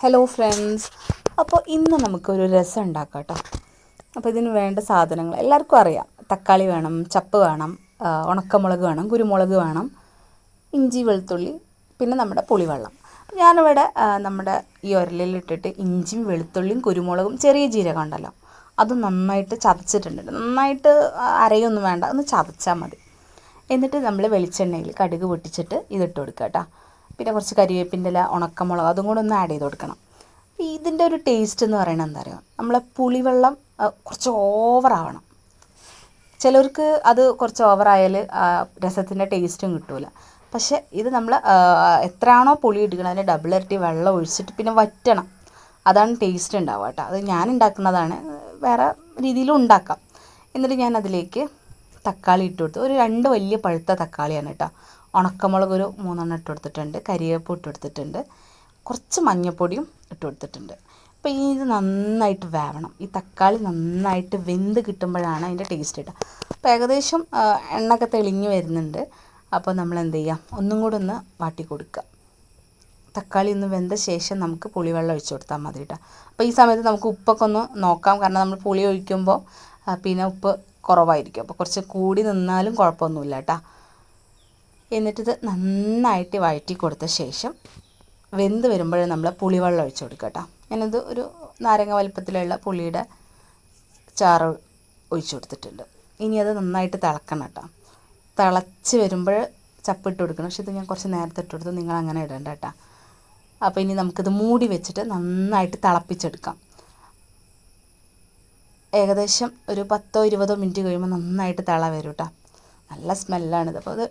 Hello friends, അപ്പോൾ ഇന്ന് നമുക്കൊരു രസം ഉണ്ടാക്കാം കേട്ടോ. അപ്പോൾ ഇതിന് വേണ്ട സാധനങ്ങൾ എല്ലാവർക്കും അറിയാം. തക്കാളി വേണം, ചപ്പ് വേണം, ഉണക്കമുളക് വേണം, കുരുമുളക് വേണം, ഇഞ്ചി വെളുത്തുള്ളി, പിന്നെ നമ്മുടെ പുളിവെള്ളം. ഞാനിവിടെ നമ്മുടെ ഈ ഉരലിലിട്ടിട്ട് ഇഞ്ചിയും വെളുത്തുള്ളിയും കുരുമുളകും ചെറിയ ജീരകം ഉണ്ടല്ലോ, അത് നന്നായിട്ട് ചതച്ചിട്ടുണ്ട്. നന്നായിട്ട് അരയൊന്നും വേണ്ട, ഒന്ന് ചതച്ചാൽ മതി. എന്നിട്ട് നമ്മൾ വെളിച്ചെണ്ണയിൽ കടുക് പൊട്ടിച്ചിട്ട് ഇതിട്ട് കൊടുക്കുക കേട്ടോ. പിന്നെ കുറച്ച് കരിവേപ്പിൻ്റെ ഇല, ഉണക്കമുളക് അതും കൂടെ ഒന്ന് ആഡ് ചെയ്ത് കൊടുക്കണം. ഇതിൻ്റെ ഒരു ടേസ്റ്റ് എന്ന് പറയുന്നത് എന്താ പറയുക, നമ്മളെ പുളിവെള്ളം കുറച്ച് ഓവറാവണം. ചിലർക്ക് അത് കുറച്ച് ഓവറായാൽ രസത്തിൻ്റെ ടേസ്റ്റും കിട്ടില്ല. പക്ഷേ ഇത് നമ്മൾ എത്രയാണോ പുളി ഇടുന്നത് അതിൻ്റെ ഡബിൾ ഇരട്ടി വെള്ളം ഒഴിച്ചിട്ട് പിന്നെ വറ്റണം. അതാണ് ടേസ്റ്റ് ഉണ്ടാവുക കേട്ടോ. അത് ഞാൻ ഉണ്ടാക്കുന്നതാണ്, വേറെ രീതിയിലും ഉണ്ടാക്കാം. എന്നിട്ട് ഞാൻ അതിലേക്ക് തക്കാളി ഇട്ട് കൊടുത്തു. ഒരു 2 വലിയ പഴുത്ത തക്കാളിയാണ് കേട്ടോ. ഉണക്കമുളക് ഒരു 3 ഇട്ട് കൊടുത്തിട്ടുണ്ട്, കരിവേപ്പ് ഇട്ട് കൊടുത്തിട്ടുണ്ട്, കുറച്ച് മഞ്ഞൾപ്പൊടിയും ഇട്ട് കൊടുത്തിട്ടുണ്ട്. അപ്പോൾ ഇത് നന്നായിട്ട് വേവണം. ഈ തക്കാളി നന്നായിട്ട് വെന്ത് കിട്ടുമ്പോഴാണ് അതിൻ്റെ ടേസ്റ്റ് കിട്ടുക. അപ്പോൾ ഏകദേശം എണ്ണയൊക്കെ തെളിഞ്ഞ് വരുന്നുണ്ട്. അപ്പോൾ നമ്മൾ എന്ത് ചെയ്യുക, ഒന്നും കൂടെ ഒന്ന് വാട്ടി കൊടുക്കുക. തക്കാളി ഒന്ന് വെന്ത ശേഷം നമുക്ക് പുളിവെള്ളം ഒഴിച്ച് കൊടുത്താൽ മതി കേട്ടോ. അപ്പോൾ ഈ സമയത്ത് നമുക്ക് ഉപ്പൊക്കെ ഒന്ന് നോക്കാം, കാരണം നമ്മൾ പുളി ഒഴിക്കുമ്പോൾ പിന്നെ ഉപ്പ് കുറവായിരിക്കും. അപ്പോൾ കുറച്ച് കൂടി നിന്നാലും കുഴപ്പമൊന്നുമില്ല കേട്ടോ. എന്നിട്ടിത് നന്നായിട്ട് വഴറ്റി കൊടുത്ത ശേഷം വെന്ത് വരുമ്പോഴേ നമ്മൾ പുളിവെള്ളം ഒഴിച്ച് കൊടുക്കുക കേട്ടോ. ഞാനത് ഒരു നാരങ്ങ വലിപ്പത്തിലുള്ള പുളിയുടെ ചാറ് ഒഴിച്ച് കൊടുത്തിട്ടുണ്ട്. ഇനി അത് നന്നായിട്ട് തിളക്കണം കേട്ടോ. തിളച്ച് വരുമ്പോൾ ചപ്പിട്ട് കൊടുക്കണം. പക്ഷേ ഇത് ഞാൻ കുറച്ച് നേരത്തെ ഇട്ട് കൊടുത്തു, നിങ്ങൾ അങ്ങനെ ഇടണ്ട കേട്ടോ. അപ്പോൾ ഇനി നമുക്കിത് മൂടി വെച്ചിട്ട് നന്നായിട്ട് തിളപ്പിച്ചെടുക്കാം. ഏകദേശം ഒരു 10-20 മിനിറ്റ് കഴിയുമ്പോൾ നന്നായിട്ട് തിള വരും കേട്ടോ. നല്ല സ്മെല്ലാണിത്. അപ്പോൾ അത്